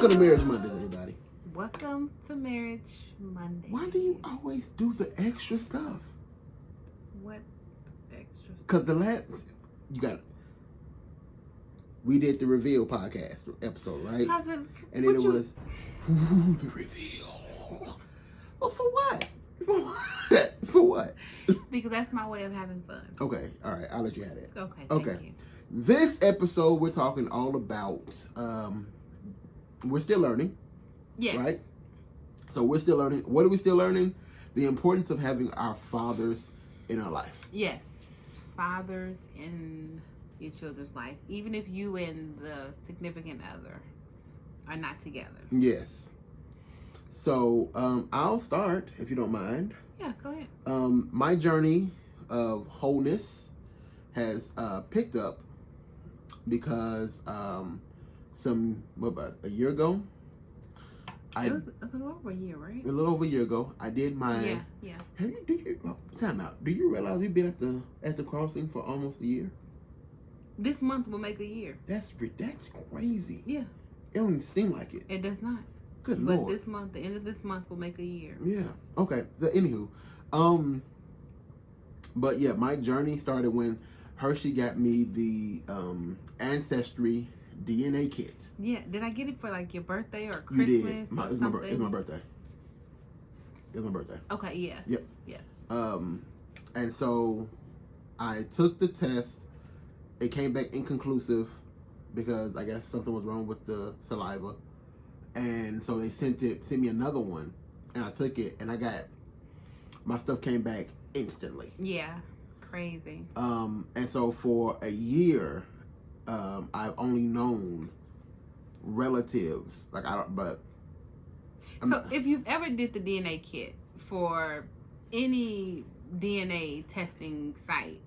Welcome to Marriage Mondays, everybody. Welcome to Marriage Monday. Why do you always do the extra stuff? What extra stuff? Because we did the reveal podcast episode, right? Husband, and then it was, the reveal. Well, for what? For what? For what? Because that's my way of having fun. Okay, all right, I'll let you have that. Okay, Okay. thank you. This episode, we're talking all about, we're still learning. Yes. Right? So we're still learning. What are we still learning? The importance of having our fathers in our life. Yes. Fathers in your children's life. Even if you and the significant other are not together. Yes. So I'll start, if you don't mind. Yeah, go ahead. My journey of wholeness has picked up because about a year ago? It was a little over a year, right? A little over a year ago, I did my. Yeah. Time out. Do you realize we've been at the crossing for almost a year? This month will make a year. That's crazy. Yeah. It don't even seem like it. It does not. Good But Lord. this month, the end of this month will make a year. Yeah. Okay. So anywho, but yeah, my journey started when Hershey got me the Ancestry DNA kit. Yeah. Did I get it for like your birthday or You Christmas did. or It's my birthday. It was my birthday. Okay. Yeah. Yep. Yeah. And so I took the test. It came back inconclusive because I guess something was wrong with the saliva. And so they sent me another one, and I took it, and my stuff came back instantly. Yeah, crazy. And so for a year, I've only known relatives, so if you've ever did the DNA kit for any DNA testing site,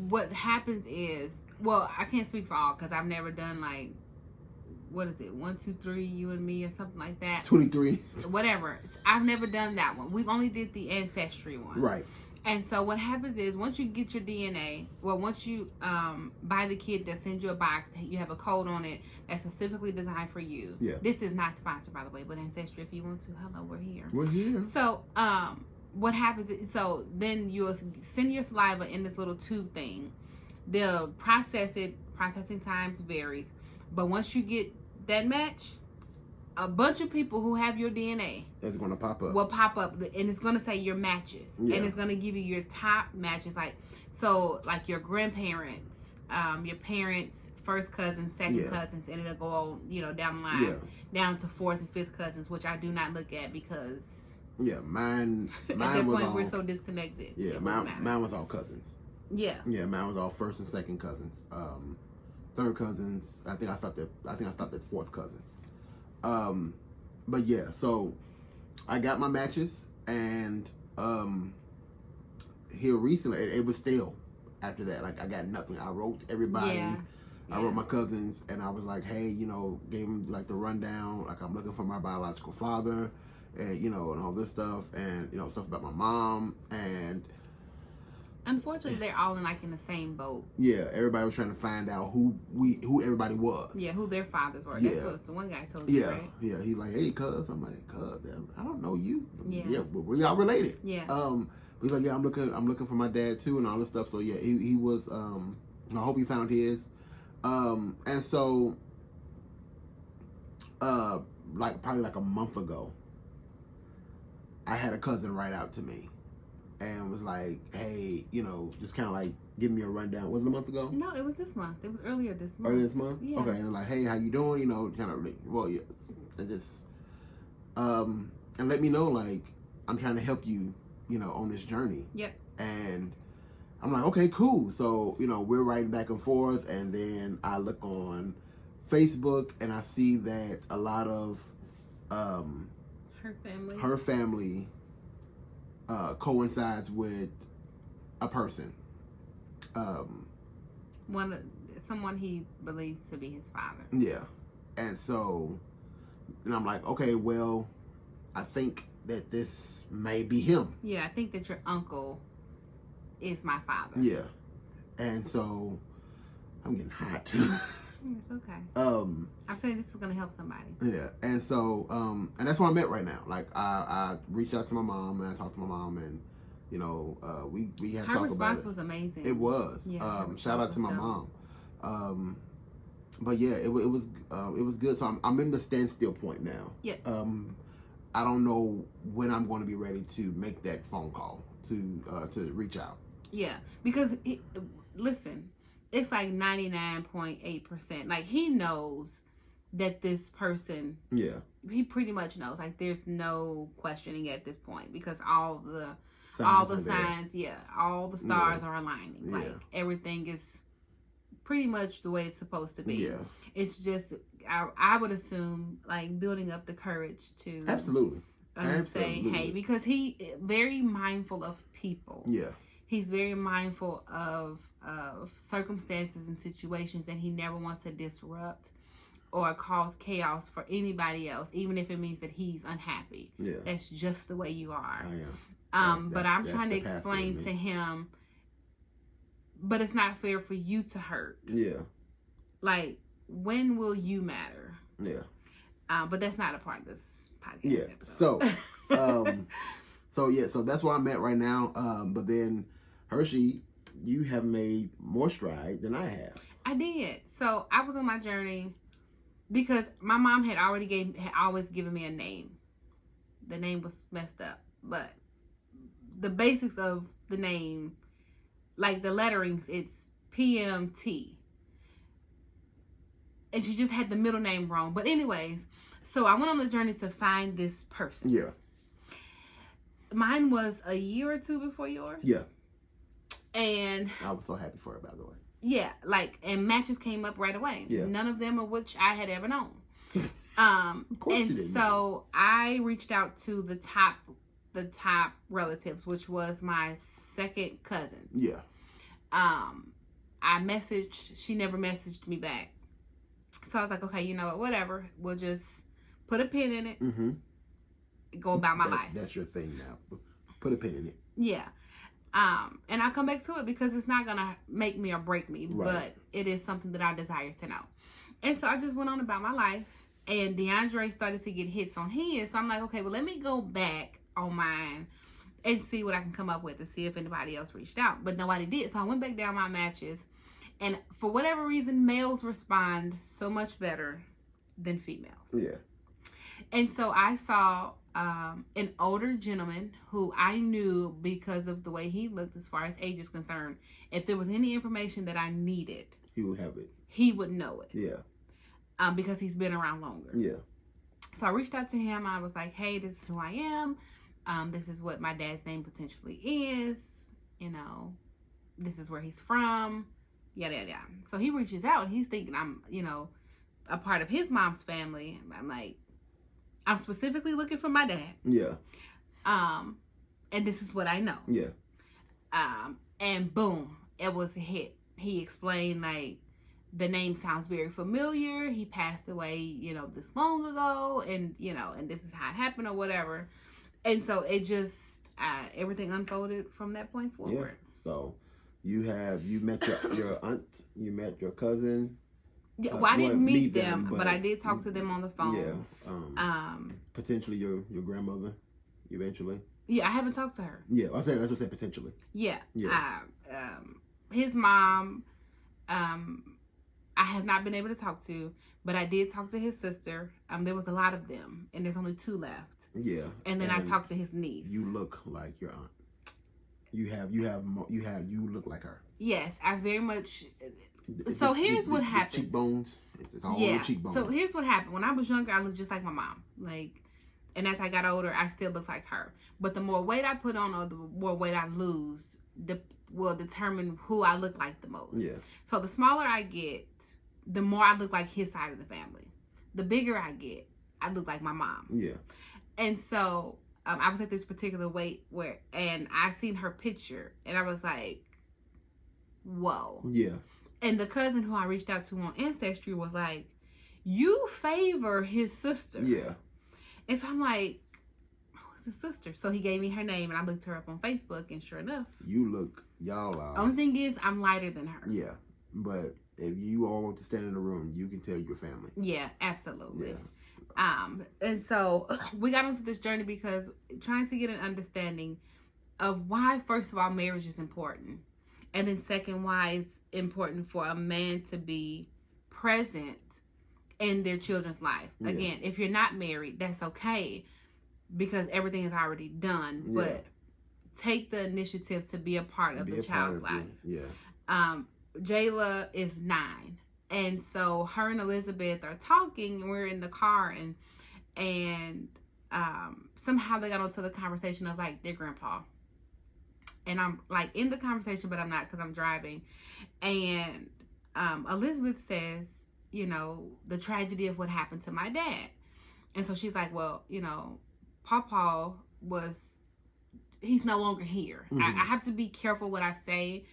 what happens is, well, I can't speak for all because I've never done like, what is it, 1, 2, 3, you and me or something like that. 23. Whatever. I've never done that one. We've only did the Ancestry one. Right. And so what happens is once you get your DNA, once you buy the kit that sends you a box, you have a code on it that's specifically designed for you. Yeah. This is not sponsored, by the way, but Ancestry, if you want to, hello, we're here. We're here. So what happens is, so then you'll send your saliva in this little tube thing. They'll process it. Processing times varies. But once you get that match, a bunch of people who have your DNA It's going to pop up. will pop up, and it's going to say your matches. Yeah. And it's going to give you your top matches. Like your grandparents, your parents, first cousins, second cousins, and it'll go, down the line, down to fourth and fifth cousins, which I do not look at because mine at that was point all, we're so disconnected. Yeah, mine was all cousins. Yeah. Yeah, mine was all first and second cousins. Third cousins. I think I stopped at fourth cousins. But yeah, so I got my matches, and here recently it was still after that. Like I got nothing. I wrote everybody. Yeah. I wrote my cousins, and I was like, hey, gave them like the rundown. Like I'm looking for my biological father, and and all this stuff, and stuff about my mom, and Unfortunately, they're all in the same boat. yeah, everybody was trying to find out who everybody was. Yeah, who their fathers were. Yeah. That's what the one guy told you, Yeah, right? yeah. He's like, hey, cuz. I'm like, cuz, I don't know you. Yeah. But we all related. Yeah. He's like, yeah, I'm looking for my dad too, and all this stuff. So yeah, he was. I hope he found his. And so, probably a month ago, I had a cousin write out to me. And was like, hey, just kind of like give me a rundown. Was it a month ago? No, it was this month. It was earlier this month. Earlier this month? Yeah. Okay, and like, hey, how you doing? Kind of, well, yeah, and just, and let me know, like, I'm trying to help you, on this journey. Yep. And I'm like, okay, cool. So, we're writing back and forth, and then I look on Facebook, and I see that a lot of, her family coincides with a person. Someone he believes to be his father. Yeah. And so, I'm like, okay, well, I think that this may be him. Yeah, I think that your uncle is my father. Yeah. And so, I'm getting hot. It's okay. I'm telling you, this is gonna help somebody. Yeah, and so and that's where I'm at right now. Like I reached out to my mom and I talked to my mom and we had to talk about it. Her response was amazing. It was. Yeah, shout out to my mom. But yeah, it was good. So I'm in the standstill point now. Yeah. I don't know when I'm going to be ready to make that phone call to reach out. Yeah, because listen, it's like 99.8%. Like he knows that this person. Yeah. He pretty much knows. Like there's no questioning at this point because all the signs, all the stars are aligning. Yeah. Like everything is pretty much the way it's supposed to be. Yeah. It's just I would assume like building up the courage to absolutely say hey, because he very mindful of people. Yeah. He's very mindful of circumstances and situations, and he never wants to disrupt or cause chaos for anybody else, even if it means that he's unhappy. Yeah. That's just the way you are. I am. But I'm trying to explain to him, but it's not fair for you to hurt. Yeah. Like, when will you matter? Yeah. But that's not a part of this podcast. Yeah. Episode. So that's where I'm at right now. But then, Hershey, you have made more stride than I have. I did. So I was on my journey because my mom had always given me a name. The name was messed up, but the basics of the name, like the letterings, it's PMT. And she just had the middle name wrong. But anyways, so I went on the journey to find this person. Yeah. Mine was a year or two before yours. Yeah. And I was so happy for her, by the way. Yeah, and matches came up right away. Yeah. None of them of which I had ever known. Of course and you didn't so know. I reached out to the top relatives, which was my second cousin. Yeah. I messaged, she never messaged me back. So I was like, okay, you know what, whatever. We'll just put a pin in it. Mm-hmm. Go about my life. That's your thing now. Put a pin in it. Yeah. And I'll come back to it because it's not going to make me or break me, right. But it is something that I desire to know. And so I just went on about my life, and DeAndre started to get hits on his. So I'm like, okay, well, let me go back on mine and see what I can come up with and see if anybody else reached out. But nobody did. So I went back down my matches, and for whatever reason, males respond so much better than females. Yeah. And so I saw an older gentleman who I knew because of the way he looked as far as age is concerned. If there was any information that I needed, he would have it. He would know it. Yeah. Because he's been around longer. Yeah. So I reached out to him. I was like, hey, this is who I am. This is what my dad's name potentially is. You know, this is where he's from. Yada, yada, yada. So he reaches out and he's thinking I'm, a part of his mom's family. I'm like, I'm specifically looking for my dad. Yeah. And this is what I know. Yeah. And boom, it was a hit. He explained, like, the name sounds very familiar. He passed away, this long ago, and this is how it happened or whatever. And so it just, everything unfolded from that point forward. Yeah. So you met your aunt, you met your cousin. Yeah, well, I didn't meet them, but I did talk to them on the phone. Yeah. Potentially your grandmother, eventually. Yeah, I haven't talked to her. Yeah, I said potentially. Yeah. Yeah. His mom, I have not been able to talk to, but I did talk to his sister. There was a lot of them, and there's only 2 left. Yeah. And then I talked to his niece. You look like your aunt. You look like her. Yes, I very much. So here's what happened. Cheekbones. It's all the cheekbones. So here's what happened. When I was younger, I looked just like my mom. And as I got older, I still looked like her. But the more weight I put on or the more weight I lose, will determine who I look like the most. Yeah. So the smaller I get, the more I look like his side of the family. The bigger I get, I look like my mom. Yeah. And so I was at this particular weight and I seen her picture, and I was like, whoa. Yeah. And the cousin who I reached out to on Ancestry was like, you favor his sister. Yeah. And so I'm like, who's his sister? So he gave me her name, and I looked her up on Facebook, and sure enough. Y'all are. Only thing is, I'm lighter than her. Yeah. But if you all want to stand in the room, you can tell your family. Yeah, absolutely. Yeah. And so we got into this journey because trying to get an understanding of why, first of all, marriage is important. And then second, why it's important for a man to be present in their children's life. Yeah. Again, if you're not married, that's okay because everything is already done. Yeah. But take the initiative to be a part of the child's life. Yeah. Jayla is 9. And so her and Elizabeth are talking, and we're in the car, and somehow they got onto the conversation of like their grandpa. And I'm like in the conversation, but I'm not because I'm driving. And Elizabeth says, you know, the tragedy of what happened to my dad. And so she's like, well, you know, Pawpaw he's no longer here. Mm-hmm. I have to be careful what I say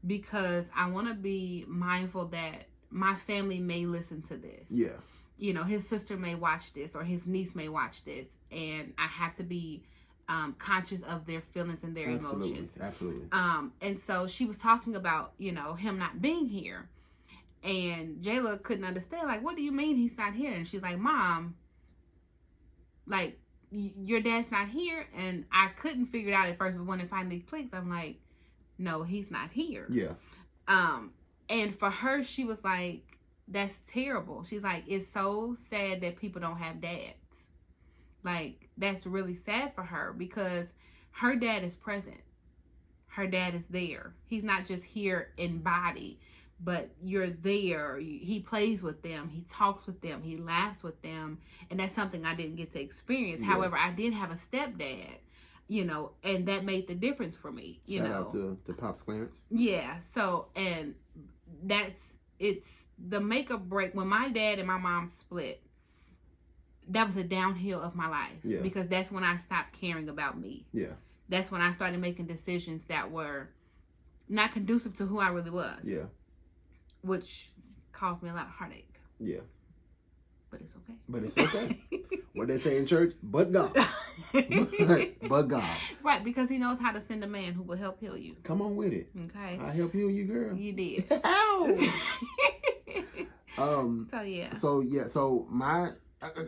because I want to be mindful that my family may listen to this. Yeah. You know, his sister may watch this or his niece may watch this. And I have to be conscious of their feelings and their emotions. Absolutely. And so she was talking about, you know, him not being here. And Jayla couldn't understand, like, what do you mean he's not here? And she's like, Mom, like, your dad's not here. And I couldn't figure it out at first, but when it finally clicked, I'm like, no, he's not here. Yeah. And for her, she was like, that's terrible. She's like, it's so sad that people don't have dads. Like, that's really sad for her because her dad is present. Her dad is there. He's not just here in body, but you're there. He plays with them. He talks with them. He laughs with them. And that's something I didn't get to experience. Yeah. However, I did have a stepdad, you know, and that made the difference for me, you know. Shout out to Pops Clarence. Yeah. So, and it's the make or break. When my dad and my mom split, that was a downhill of my life. Yeah. Because that's when I stopped caring about me. Yeah. That's when I started making decisions that were not conducive to who I really was. Yeah. Which caused me a lot of heartache. Yeah. But it's okay. But it's okay. What they say in church, but God. But God. Right, because he knows how to send a man who will help heal you. Come on with it. Okay. I help heal you, girl. You did. So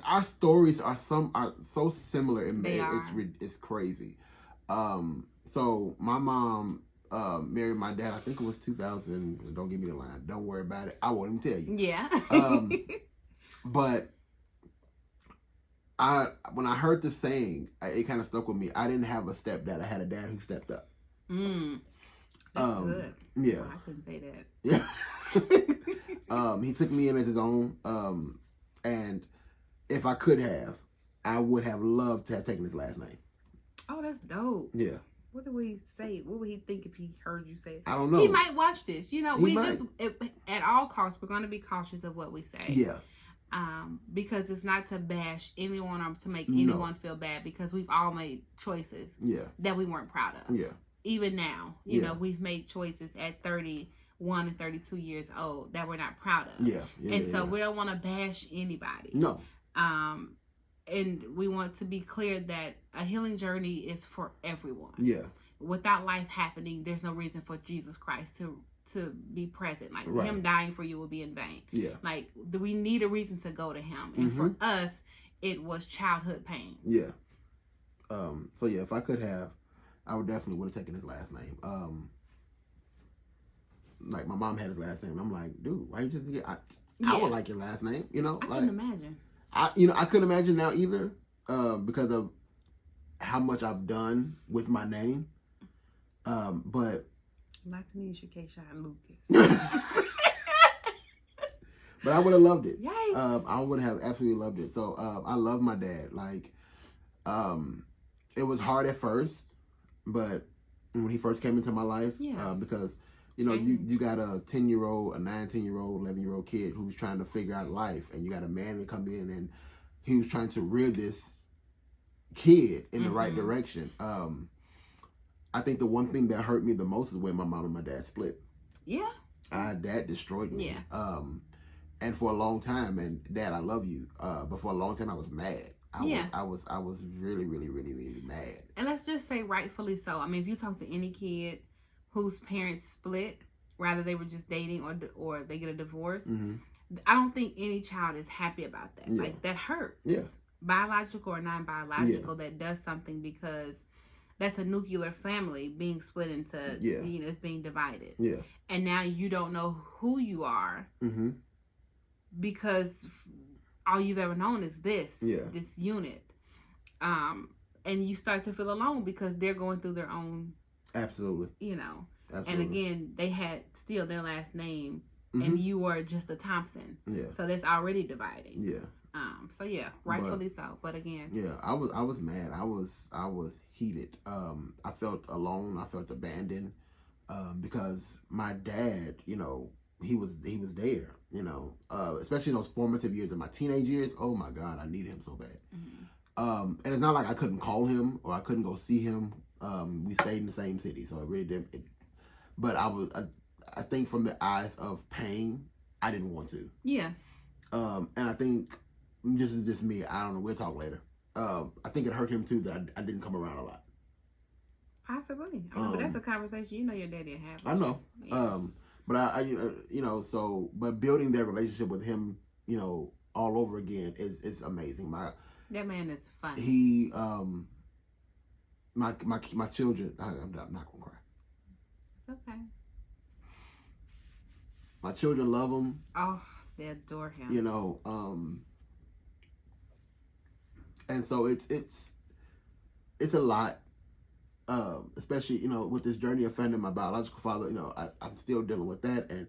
our stories are so similar in marriage. It's crazy. So my mom married my dad. I think it was 2000. Don't give me the line. Don't worry about it. I won't even tell you. Yeah. But when I heard the saying, it kind of stuck with me. I didn't have a stepdad. I had a dad who stepped up. That's good. Yeah. I couldn't say that. Yeah. He took me in as his own. And if I could have, I would have loved to have taken his last name. Oh, that's dope. Yeah. What would he say? What would he think if he heard you say it? I don't know. He might watch this. You know, He might. At all costs, we're going to be cautious of what we say. Yeah. Because it's not to bash anyone or to make anyone feel bad, because we've all made choices that we weren't proud of. Yeah. Even now, you know, we've made choices at 31 and 32 years old that we're not proud of. Yeah. And so we don't want to bash anybody. No. And we want to be clear that a healing journey is for everyone. Yeah. Without life happening, there's no reason for Jesus Christ to be present. Like, him dying for you will be in vain. Yeah. Like, we need a reason to go to him. And for us, it was childhood pain. Yeah. So yeah, if I could have, I would definitely would have taken his last name. Like, my mom had his last name, and I'm like, dude, why you just get? I would like your last name, you know. I couldn't imagine. I couldn't imagine now either, because of how much I've done with my name. But like to me, you should Keisha Lucas. But I would have loved it. Yikes. I would have absolutely loved it. So I love my dad. Like, it was hard at first, but when he first came into my life, because you know, you got a 10-year-old, a 9-10-year-old, 11-year-old kid who's trying to figure out life, and you got a man to come in, and he was trying to rear this kid in the right direction. I think the one thing that hurt me the most is when my mom and my dad split. Yeah. That destroyed me. Yeah. And for a long time, and Dad, I love you. But for a long time, I was mad. I was really, really, really, really mad. And let's just say rightfully so. I mean, if you talk to any kid whose parents split, rather they were just dating or they get a divorce. Mm-hmm. I don't think any child is happy about that. Yeah. Like, that hurts. Yeah. Biological or non-biological, that does something, because that's a nuclear family being split into, it's being divided. Yeah. And now you don't know who you are, mm-hmm. because all you've ever known is this unit. And you start to feel alone because they're going through their own. Absolutely. And again, they had still their last name, mm-hmm. and you were just a Thompson. Yeah. So that's already dividing. Yeah. So yeah, rightfully so. But again. Yeah, I was mad. I was heated. I felt alone. I felt abandoned. Because my dad, he was there. Especially in those formative years of my teenage years. Oh my God, I needed him so bad. Mm-hmm. And it's not like I couldn't call him or I couldn't go see him. We stayed in the same city, so it really didn't. But I think from the eyes of pain, I didn't want to. Yeah. And I think this is just me. I don't know. We'll talk later. I think it hurt him too that I didn't come around a lot. Possibly. But that's a conversation your daddy have. I know. Yeah. But I but building that relationship with him, all over again is amazing. That man is funny. He, my children. I'm not gonna cry. It's okay. My children love him. Oh, they adore him. And so it's a lot. Especially, with this journey of finding my biological father, I'm still dealing with that, and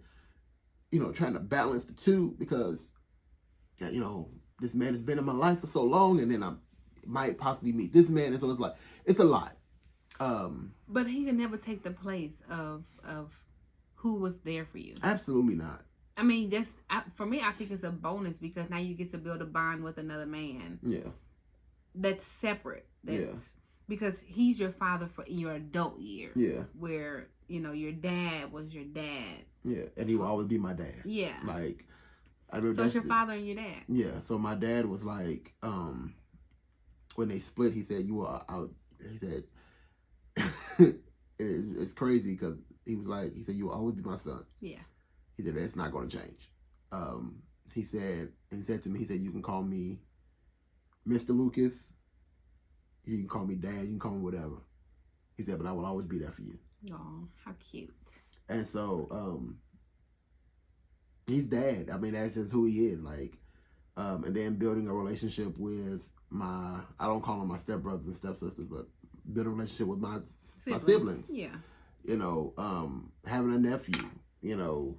trying to balance the two, because this man has been in my life for so long, and then I might possibly meet this man, and so it's a lot. But he can never take the place of who was there for you. Absolutely not. I mean, for me, I think it's a bonus, because now you get to build a bond with another man. Yeah. That's separate. Because he's your father for your adult years. Yeah. Where, your dad was your dad. Yeah. And he will always be my dad. Yeah. Like, so it's your father and your dad. Yeah. So my dad was like, when they split, he said, he said, it's crazy, because he said, you will always be my son. Yeah. He said, that's not going to change. He said to me, you can call me Mr. Lucas. You can call me Dad. You can call me whatever. He said, but I will always be there for you. Oh, how cute. And so, he's Dad. I mean, that's just who he is. Like, and then building a relationship with I don't call them my stepbrothers and stepsisters, but building a relationship with my siblings. Yeah. Having a nephew,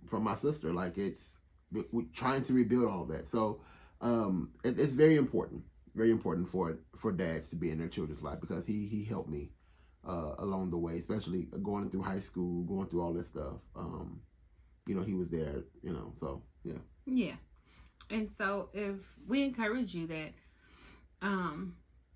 from my sister. Like, we're trying to rebuild all that. So, it's very important. Very important for dads to be in their children's life, because he helped me along the way, especially going through high school, going through all this stuff. He was there, so yeah. Yeah. And so if we encourage you that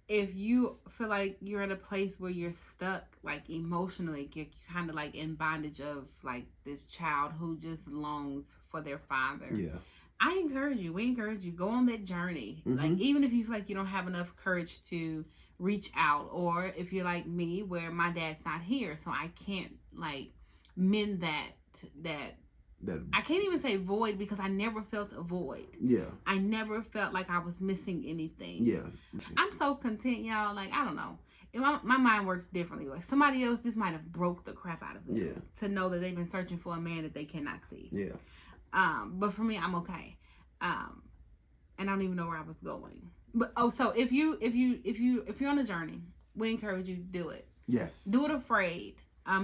if you feel like you're in a place where you're stuck, like emotionally, you're kind of like in bondage of like this child who just longs for their father. Yeah. We encourage you, go on that journey. Mm-hmm. Like, even if you feel like you don't have enough courage to reach out, or if you're like me, where my dad's not here, so I can't like mend that I can't even say void, because I never felt a void. Yeah. I never felt like I was missing anything. Yeah. I'm so content, y'all. Like, I don't know. My mind works differently. Like, somebody else, this might have broke the crap out of them. Yeah. To know that they've been searching for a man that they cannot see. Yeah. But for me, I'm okay. And I don't even know where I was going. But so if you're on a journey, we encourage you to do it. Yes. Do it afraid.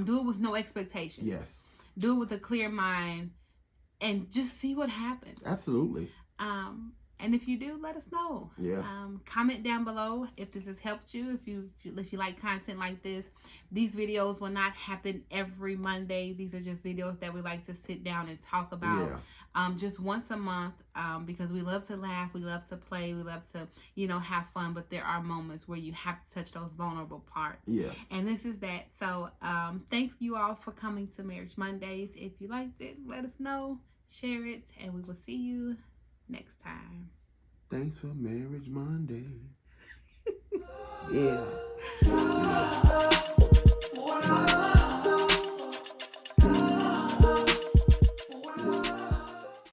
Do it with no expectations. Yes. Do it with a clear mind, and just see what happens. Absolutely. And if you do, let us know. Yeah. Comment down below if this has helped you. If you like content like this, these videos will not happen every Monday. These are just videos that we like to sit down and talk about. Yeah. Just once a month, because we love to laugh, we love to play, we love to, have fun. But there are moments where you have to touch those vulnerable parts. Yeah. And this is that. So, thank you all for coming to Marriage Mondays. If you liked it, let us know, share it, and we will see you next time. Thanks for Marriage Mondays. Yeah.